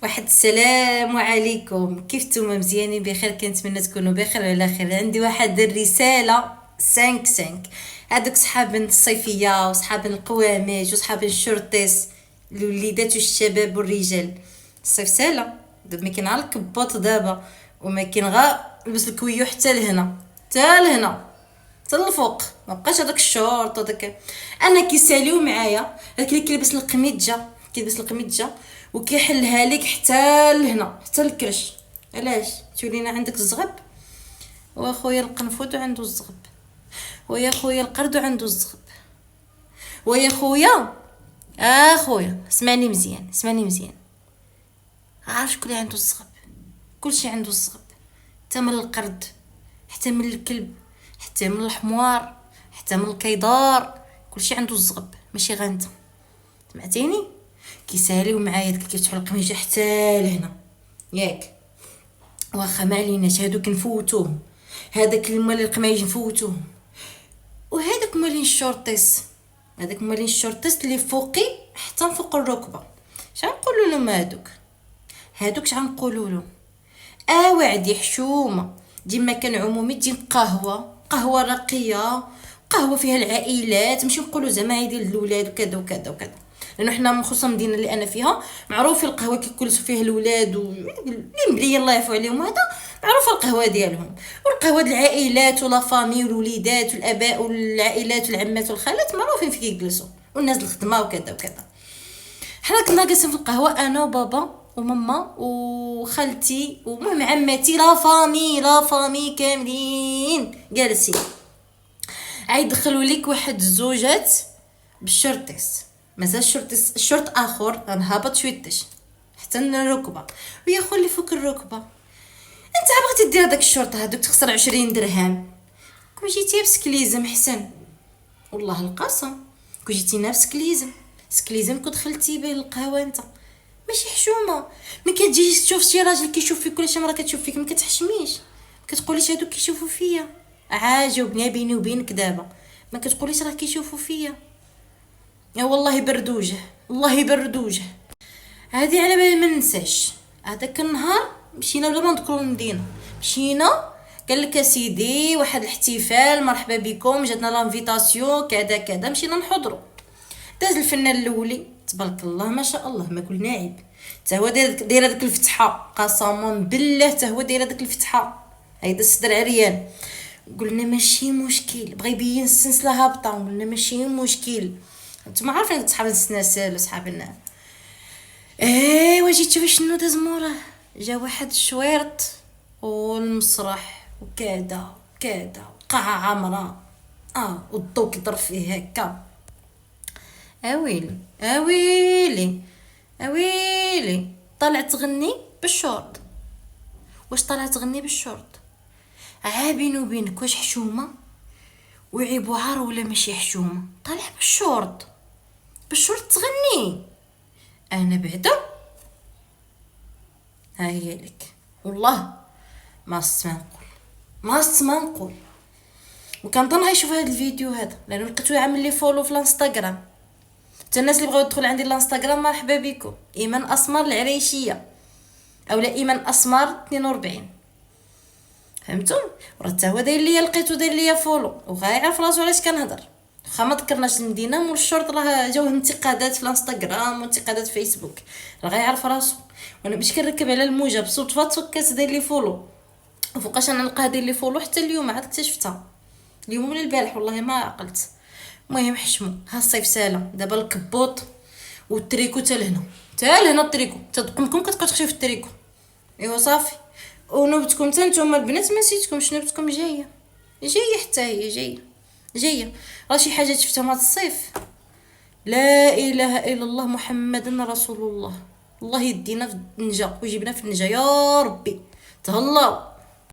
واحد السلام عليكم، كيف نتوما؟ مزيانين بخير؟ كنتمنى تكونوا بخير وعلى خير. عندي واحد الرساله 5 هذوك صحاب الصيفيه وصحاب القوامج وصحاب الشرطيس، الوليدات والشباب والرجال. الصيف سالا دابا، ما كاين غير الكبوط دابا، وما كاين غير لبس الكويو حتى لهنا حتى لهنا حتى الفوق. ما بقاش هذاك الشورت وداك. انا كيساليو معايا هذاك اللي كيلبس القميجه، كيلبس القميجه وكيحلها لك حتى لهنا حتى الكرش. علاش تولينا عندك الزغب؟ واخويا القنفذ عنده الزغب، ويا خويا القرد عنده الزغب، ويا خويا اخويا اسمعني مزيان، اسمعني مزيان. عارف شكون اللي عنده الزغب؟ كلشي عنده الزغب، حتى من القرد، حتى من الكلب، حتى من الحمار، حتى من الكيدار. كلشي عنده الزغب، ماشي غير انت. سمعتيني؟ كيساليو معايا داك كيفتحوا القميجه حتى لهنا ياك. واخا ما عليناش، هادوك نفوتوهم، هذاك المال القمايج نفوتوهم، وهذاك مالين الشورتيس، هذاك مالين الشورتيس اللي فوقي حتى فوق الركبه. شنقولوا لهم هادوك شنقولوا لهم؟ وعدي حشومه ديما كان عمومي تجيب قهوه رقيه، قهوه فيها العائلات، ماشي نقولوا زعما عيد الاولاد وكذا وكذا وكذا. لانه حنا خصوصا المدينه اللي انا فيها معروف القهوه كيكلسوا فيها الاولاد اللي مبليه الله يعفو عليهم، هذا معروفه القهوه ديالهم. والقهوه ديال العائلات ولا فامي والوليدات والاباء والعائلات والعمات والخالات معروفين فين كيجلسوا، والناس الخدمه وكذا وكذا. حنا كنا جالسين في القهوه انا وبابا وماما وخالتي ومهم عماتي، لا فامي كاملين جالسين. عاد دخلوا لك واحد الزوجات بالشرطيس، مازال الشرط اخر غنهبط شويتش حتى الركبه، ويا خو اللي فوق الركبه. انت بغيتي دير داك الشرط هذوك تخسر 20 درهم، كون جيتي بسكليزم حسن، والله القسم كون جيتي بسكليزم، سكليزم كون دخلتي به القهوه انت ماشي حشومه. ما كتجيش تشوف شي راجل كيشوف فيك ولا شي مرا كتشوف فيك ما كتحشميش، كتقوليش هادوك كيشوفوا فيا. عاجبني بيني وبينك دابا، ما كتقوليش راه كيشوفوا فيا. يا والله بردوجه، والله بردوجه. هذه على بالي ما ننساش هذاك النهار. مشينا بلا ما نذكروا المدينه، مشينا قال لك سيدي واحد الاحتفال مرحبا بكم، جاتنا لانفيتاسيون كذا كذا، مشينا نحضروا. داز الفنان الاولي تبارك الله ما شاء الله، ما قلنا عيب، حتى هو داير داك الفتحه، قسما بالله حتى هو داير داك الفتحه، هيدا الصدر عريان. قلنا ماشي مشكل، بغى يبين السلسله هابطه، قلنا ماشي مشكل. نتوما عارفين صحاب السناسل وصحاب واجي تشوفي شنو داز موراه؟ جا واحد الشويرط والمسرح وكذا كذا، قاعه عامره والضو كيضرب فيه هكا. اويلي اويلي اويلي، طلعت تغني بالشورت. واش طلعت تغني بالشورت؟ بيني وبينك واش حشومه وعيب وعار ولا ماشي حشومه؟ طالع بالشورت، بالشورت تغني. انا بعدا ها هي لك، والله ما استما نقول، ما استما نقول. وكنظن هيشوف هذا الفيديو هذا لانه لقيتو عامل لي فولو في الانستغرام. حتى الناس اللي بغاو يدخلوا عندي الانستغرام مرحبا بكم، ايمان اسمر العريشيه اولا ايمان اسمر 42. فهمتم؟ وراه حتى هو داير ليا، لقيتو داير ليا فولو وغايعرف راسو علاش كنهضر. واخا ما ذكرناش المدينه مول الشرط، راه جاوه انتقادات في الانستغرام وانتقادات في فيسبوك، راه غايعرف راسو. وانا باش كنركب على الموجه بصدفه تفكات داير لي فولو، وفوقاش انا نلقاه داير لي فولو حتى اليوم عاد اكتشفتها، اليوم ولا البارح والله ما عقلت. المهم حشمو، ها الصيف سالا دابا الكبوط والتريكو حتى لهنا التريكو تدقمكم كتبقاو تخشيو في التريكو. ايوا صافي، ونوبتكم حتى نتوما البنات ما نسيتكم، نوبتكم جايه حتى هي جايه. راه شي حاجه شفتهم هذا الصيف، لا اله الا الله محمد رسول الله. الله يدينا في النجا ويجيبنا في النجا يا ربي، تهلاو.